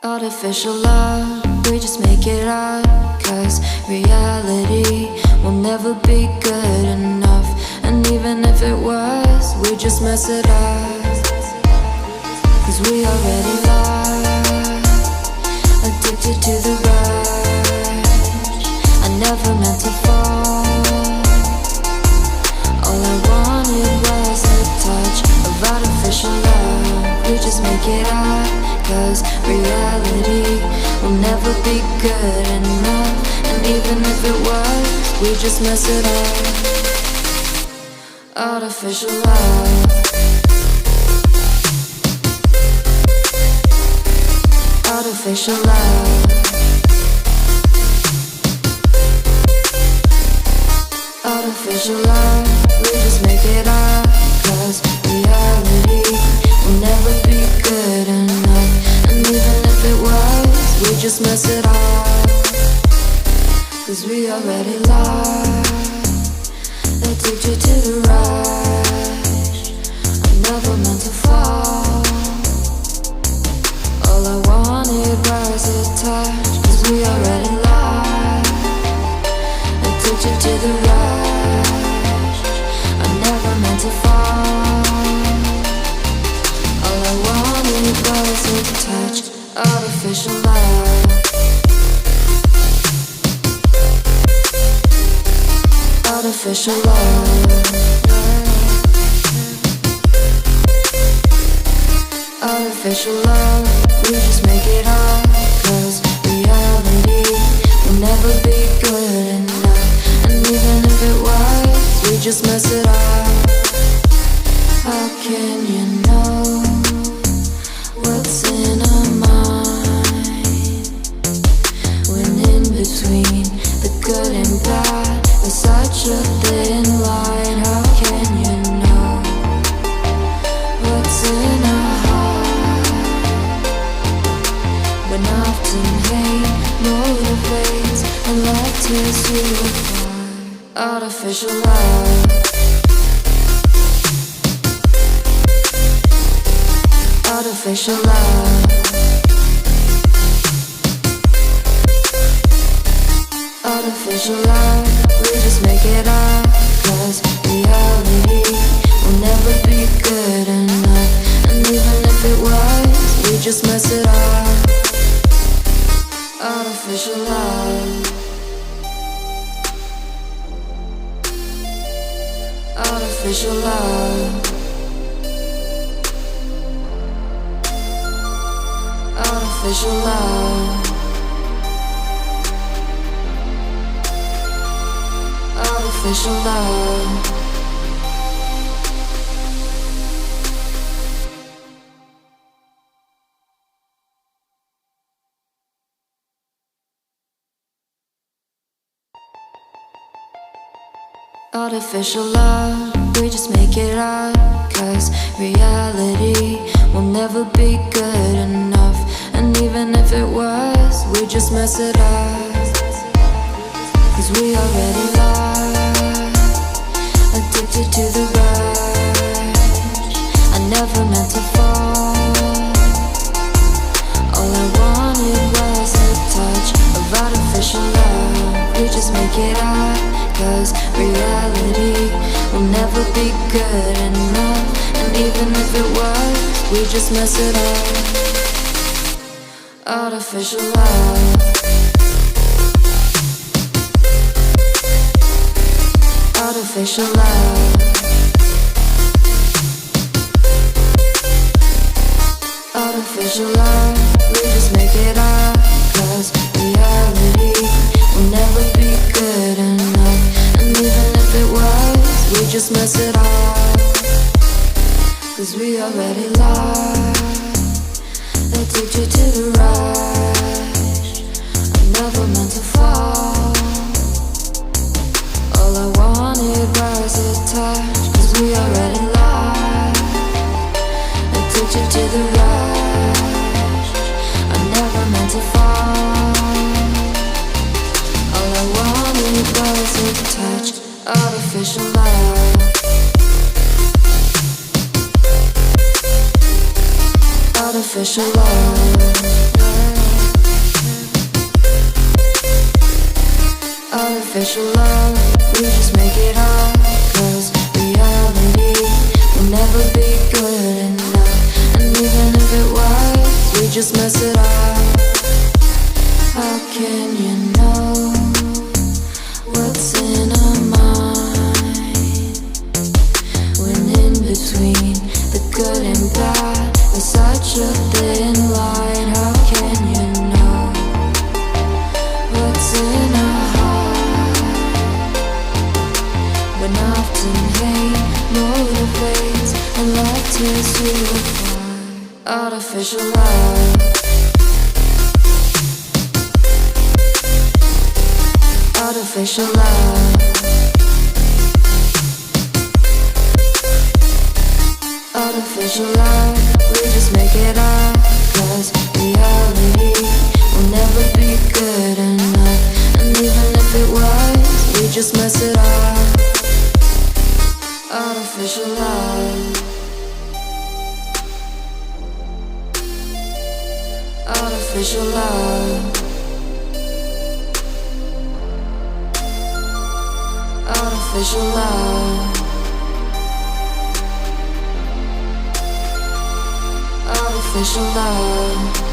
Artificial love, we just make it up. Cause reality will never be good enough. And even if it was, we just mess it up. Cause we already lost, addicted to the rush. I never meant to fall. All I wanted was a touch of artificial love. We just make it up. Cause reality will never be good enough. And even if it was, we just mess it up. Artificial love. Artificial love. Artificial love. We just make it up. Cause reality will never be good enough. And even if it was, we just mess it up. Cause we already lost, addicted to the rush. I never meant to fall. All I wanted was a touch. Cause we already lost, addicted to the rush. I never meant to fall. All I wanted was a touch. Artificial love. Artificial love. Artificial love. We just make it up. Cause reality will never be good enough. And even if it was, we just mess it up. How can you know what's in our mind when in between the good and bad there's such a thin line? How can you know what's in our heart when often hate motivates and love tears you apart? Artificial love. Artificial love. Artificial love. We just make it up. Cause reality will never be good enough. And even if it was, we just mess it up. Artificial love. Artificial love. Artificial love. Artificial love. Artificial love, we just make it up. Cause reality will never be good enough. And even if it was, we just mess it up. Cause we already lost, addicted to the rush. I never meant to fall. All I wanted was a touch of artificial love. We just make it up. Cause reality will never be good enough. And even if it was, we just mess it up. Artificial love. Artificial love. Artificial love. We just make it up. Cause reality will never be good enough. And even if it was, we just mess it up. Cause we already lost, addicted to the rush. I never meant to fall. All I wanted was a touch. Cause we already lost, addicted to the rush. I never meant to fall. All I wanted was a touch. Artificial love. Artificial love. Artificial love, we just make it up. 'Cause reality will never be good enough. And even if it was, we just mess it up. How can you know what's in our mind? When in between the good and bad, there's such a thin line. How can you know what's in our heart? When often hate motivates and love tears you apart. Artificial love. Artificial love. Artificial love, we just make it up. 'Cause reality will never be good enough. And even if it was, we just mess it up. Artificial love. Artificial love. Artificial love. Artificial love.